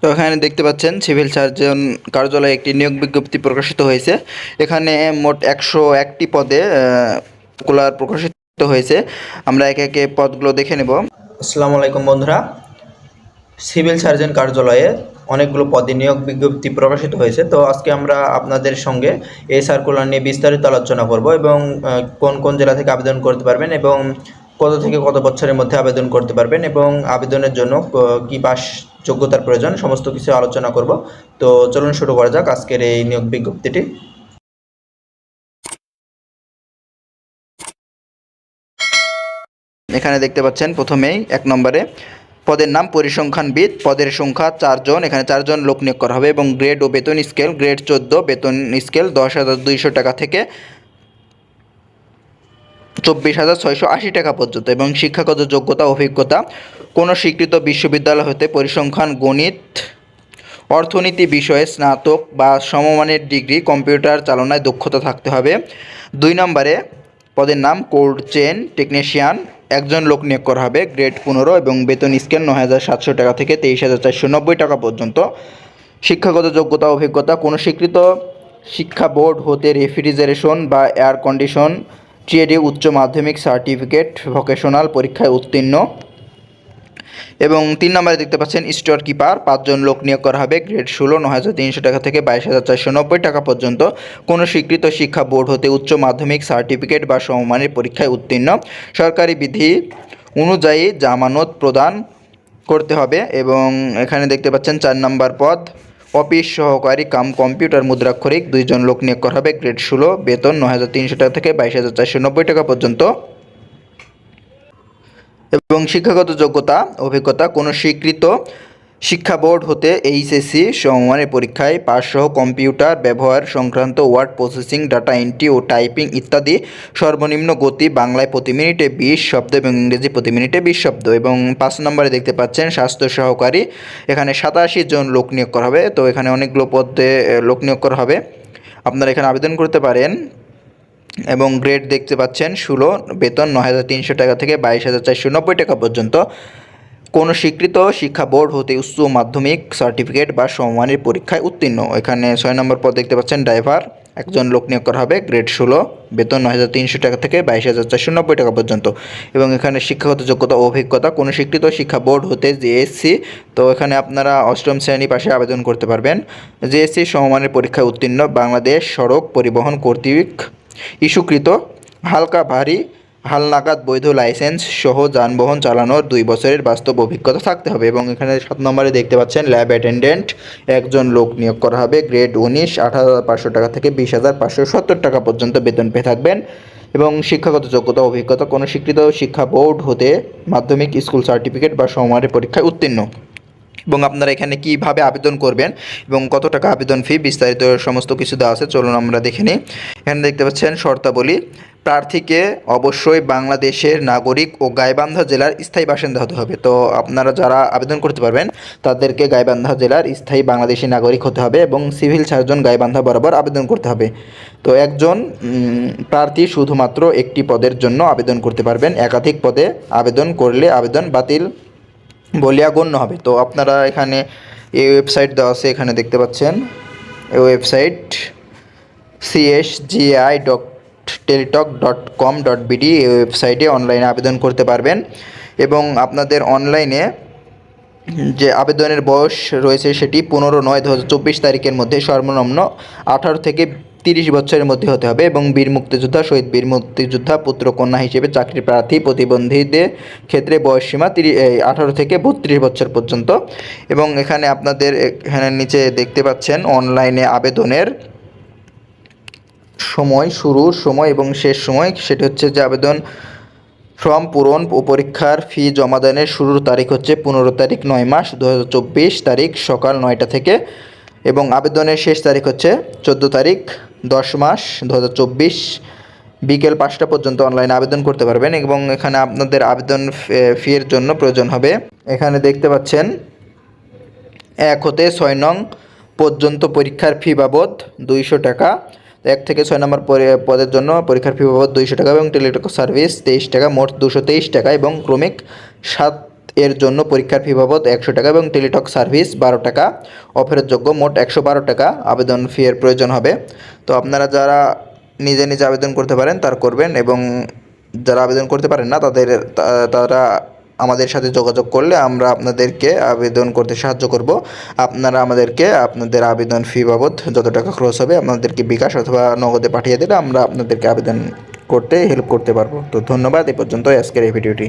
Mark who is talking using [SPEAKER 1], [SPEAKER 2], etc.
[SPEAKER 1] তো এখানে দেখতে পাচ্ছেন সিভিল সার্জন কার্যালয়ে একটি নিয়োগ বিজ্ঞপ্তি প্রকাশিত হয়েছে। এখানে মোট 101টি পদে সার্কুলার প্রকাশিত হয়েছে। আমরা একে একে পদগুলো দেখে নেব। আসসালামু আলাইকুম বন্ধুরা, সিভিল সার্জন কার্যালয়ে অনেকগুলো পদে নিয়োগ বিজ্ঞপ্তি প্রকাশিত হয়েছে। তো আজকে আমরা আপনাদের সঙ্গে এই সার্কুলার নিয়ে বিস্তারিত আলোচনা করব এবং কোন কোন জেলা থেকে আবেদন করতে পারবেন এবং কত থেকে কত বছরের মধ্যে আবেদন করতে পারবেন এবং আবেদনের জন্য কি পাস যোগ্যতার প্রয়োজন, সমস্ত কিছু আলোচনা করব। তো চলুন শুরু করা যাক আজকের এই নিয়োগ বিজ্ঞপ্তিটি। এখানে দেখতে পাচ্ছেন প্রথমেই 1 নম্বরে পদের নাম পরিসংখ্যানবিদ, পদের সংখ্যা 4 জন। এখানে 4 জন লোক নিয়োগ করা হবে এবং গ্রেড ও বেতন স্কেল গ্রেড 14, বেতন স্কেল 10,200 টাকা থেকে 24,680 টাকা পর্যন্ত এবং শিক্ষাগত যোগ্যতা অভিজ্ঞতা কোনো স্বীকৃত বিশ্ববিদ্যালয় হতে পরিসংখ্যান, গণিত, অর্থনীতি বিষয়ে স্নাতক বা সমমানের ডিগ্রি, কম্পিউটার চালনায় দক্ষতা থাকতে হবে। 2 নম্বরে পদের নাম কোল্ড চেন টেকনিশিয়ান, 1 জন লোক নিয়োগ করা হবে, গ্রেড 15 এবং বেতন স্কেল 9,700 টাকা থেকে 23,490 টাকা পর্যন্ত। শিক্ষাগত যোগ্যতা অভিজ্ঞতা কোনো স্বীকৃত শিক্ষা বোর্ড হতে রেফ্রিজারেশন বা এয়ার কন্ডিশন ট্রেডে উচ্চ মাধ্যমিক সার্টিফিকেট ভোকেশনাল পরীক্ষায় উত্তীর্ণ। এবং 3 নম্বরে দেখতে পাচ্ছেন স্টোর কিপার, 5 জন লোক নিয়োগ করা হবে, গ্রেড 16, 9,300 টাকা থেকে 22,490 টাকা পর্যন্ত। কোনো স্বীকৃত শিক্ষা বোর্ড হতে উচ্চ মাধ্যমিক সার্টিফিকেট বা সমমানের পরীক্ষায় উত্তীর্ণ। সরকারি বিধি অনুযায়ী জামানত প্রদান করতে হবে। এবং এখানে দেখতে পাচ্ছেন 4 নম্বর পদ অফিস সহকারী কাম কম্পিউটার মুদ্রাক্ষরিক, 2 জন লোক নিয়োগ করা হবে, গ্রেড 16, বেতন 9,300 টাকা থেকে 22,490 টাকা পর্যন্ত। এবং শিক্ষাগত যোগ্যতা অভিজ্ঞতা কোনো স্বীকৃত শিক্ষা বোর্ড হতে এইচএসসি সমমানের পরীক্ষায় পাসসহ কম্পিউটার ব্যবহার সংক্রান্ত ওয়ার্ড প্রসেসিং, ডাটা এন্ট্রি ও টাইপিং ইত্যাদি সর্বনিম্ন গতি বাংলায় প্রতি মিনিটে 20 শব্দ এবং ইংরেজি প্রতি মিনিটে 20 শব্দ। এবং 5 নম্বরে দেখতে পাচ্ছেন স্বাস্থ্য সহকারী, এখানে 87 জন লোক নিয়োগ করা হবে। তো এখানে অনেকগুলো পদে লোক নিয়োগ করা হবে, আপনারা এখানে আবেদন করতে পারেন। এবং গ্রেড দেখতে পাচ্ছেন 16, বেতন 9,300 টাকা থেকে 22,490 টাকা পর্যন্ত। কোনো স্বীকৃত শিক্ষা বোর্ড হতে উচ্চ মাধ্যমিক সার্টিফিকেট বা সমমানের পরীক্ষায় উত্তীর্ণ। এখানে 6 নম্বর পদ দেখতে পাচ্ছেন ড্রাইভার, 1 জন লোক নিয়োগ করা হবে, গ্রেড 16, বেতন 9,300 টাকা থেকে 22,490 টাকা পর্যন্ত। এবং এখানে শিক্ষাগত যোগ্যতা ও অভিজ্ঞতা কোনো স্বীকৃত শিক্ষা বোর্ড হতে জেএসসি, তো এখানে আপনারা 8ম শ্রেণী পাশে আবেদন করতে পারবেন। জেএসসি সমমানের পরীক্ষায় উত্তীর্ণ, বাংলাদেশ সড়ক পরিবহন কর্তৃক ইস্যুকৃত হালকা ভারী হালনাগাদ বৈধ লাইসেন্স সহ যানবাহন চালানোর 2 বছরের বাস্তব অভিজ্ঞতা থাকতে হবে। এবং এখানে 7 নম্বরে দেখতে পাচ্ছেন ল্যাব অ্যাটেন্ডেন্ট, 1 জন লোক নিয়োগ করা হবে, গ্রেড 19, 18,500 টাকা থেকে 20,570 টাকা পর্যন্ত বেতন পেয়ে থাকবেন। এবং শিক্ষাগত যোগ্যতা অভিজ্ঞতা কোনো স্বীকৃত শিক্ষা বোর্ড হতে মাধ্যমিক স্কুল সার্টিফিকেট বা সমমানের পরীক্ষায় উত্তীর্ণ। এবং আপনারা এখানে কিভাবে আবেদন করবেন এবং কত টাকা আবেদন ফি বিস্তারিত সমস্ত কিছু দেওয়া আছে, চলুন আমরা দেখে নিই। এখানে দেখতে পাচ্ছেন শর্তাবলী, প্রার্থীকে অবশ্যই বাংলাদেশের নাগরিক ও গাইবান্ধা জেলার স্থায়ী বাসিন্দা হতে হবে। তো আপনারা যারা আবেদন করতে পারবেন তাদেরকে গাইবান্ধা জেলার স্থায়ী বাংলাদেশি নাগরিক হতে হবে এবং সিভিল সার্জন গাইবান্ধা বরাবর আবেদন করতে হবে। তো 1 জন প্রার্থী শুধুমাত্র একটি পদের জন্য আবেদন করতে পারবেন, একাধিক পদে আবেদন করলে আবেদন বাতিল বলিয়া গণ্য হবে। তো আপনারা এখানে এই ওয়েবসাইট দেওয়া আছে, এখানে দেখতে পাচ্ছেন এই ওয়েবসাইট csgi.teletalk.com.bd, এই ওয়েবসাইটে অনলাইনে আবেদন করতে পারবেন। এবং আপনাদের অনলাইনে যে আবেদনের বয়স রয়েছে সেটি 15/9/2024 তারিখের মধ্যে সর্বনিম্ন 18 থেকে 30 বছরের মধ্যে হতে হবে। এবং বীর মুক্তিযোদ্ধা, শহীদ বীর মুক্তিযোদ্ধা পুত্র কন্যা হিসেবে চাকরি প্রার্থী প্রতিবন্ধীদের ক্ষেত্রে বয়সসীমা 18 থেকে 32 বছর পর্যন্ত। এবং এখানে আপনাদের এখানে নিচে দেখতে পাচ্ছেন অনলাইনে আবেদনের সময়, শুরুর সময় এবং শেষ সময়, সেটি হচ্ছে যে আবেদন ফর্ম পূরণ ও পরীক্ষার ফি জমাদানের শুরুর তারিখ হচ্ছে 15 তারিখ 9 মাস 2024 তারিখ সকাল 9টা থেকে। এবং আবেদনের শেষ তারিখ হচ্ছে 14 তারিখ 10 মাস 2024 বিকেল 5টা পর্যন্ত অনলাইনে আবেদন করতে পারবেন। এবং এখানে আপনাদের আবেদন ফি এর জন্য প্রয়োজন হবে, এখানে দেখতে পাচ্ছেন 1 হতে 6 নং পর্যন্ত পরীক্ষার ফি বাবদ 200 টাকা, 1 থেকে 6 নম্বর পদের জন্য পরীক্ষার ফি বাবদ 200 টাকা এবং টেলিটক সার্ভিস 23 টাকা, মোট 223 টাকা। এবং ক্রমিক 7 এর জন্য পরীক্ষার ফি বাবদ 100 টাকা এবং টেলিটক সার্ভিস 12 টাকা অফেরতযোগ্য, মোট 112 টাকা আবেদন ফি এর প্রয়োজন হবে। তো আপনারা যারা নিজে নিজে আবেদন করতে পারেন তারা করবেন, এবং যারা আবেদন করতে পারেন না তারা আমাদের সাথে যোগাযোগ করলে আমরা আপনাদেরকে আবেদন করতে সাহায্য করব। আপনারা আমাদেরকে আপনাদের আবেদন ফি বাবদ যত টাকা খরচ হবে আপনাদেরকে বিকাশ অথবা নগদে পাঠিয়ে দিলে আমরা আপনাদেরকে আবেদন করতে হেল্প করতে পারবো। তো ধন্যবাদ, এ পর্যন্ত আজকের এই ভিডিওটি।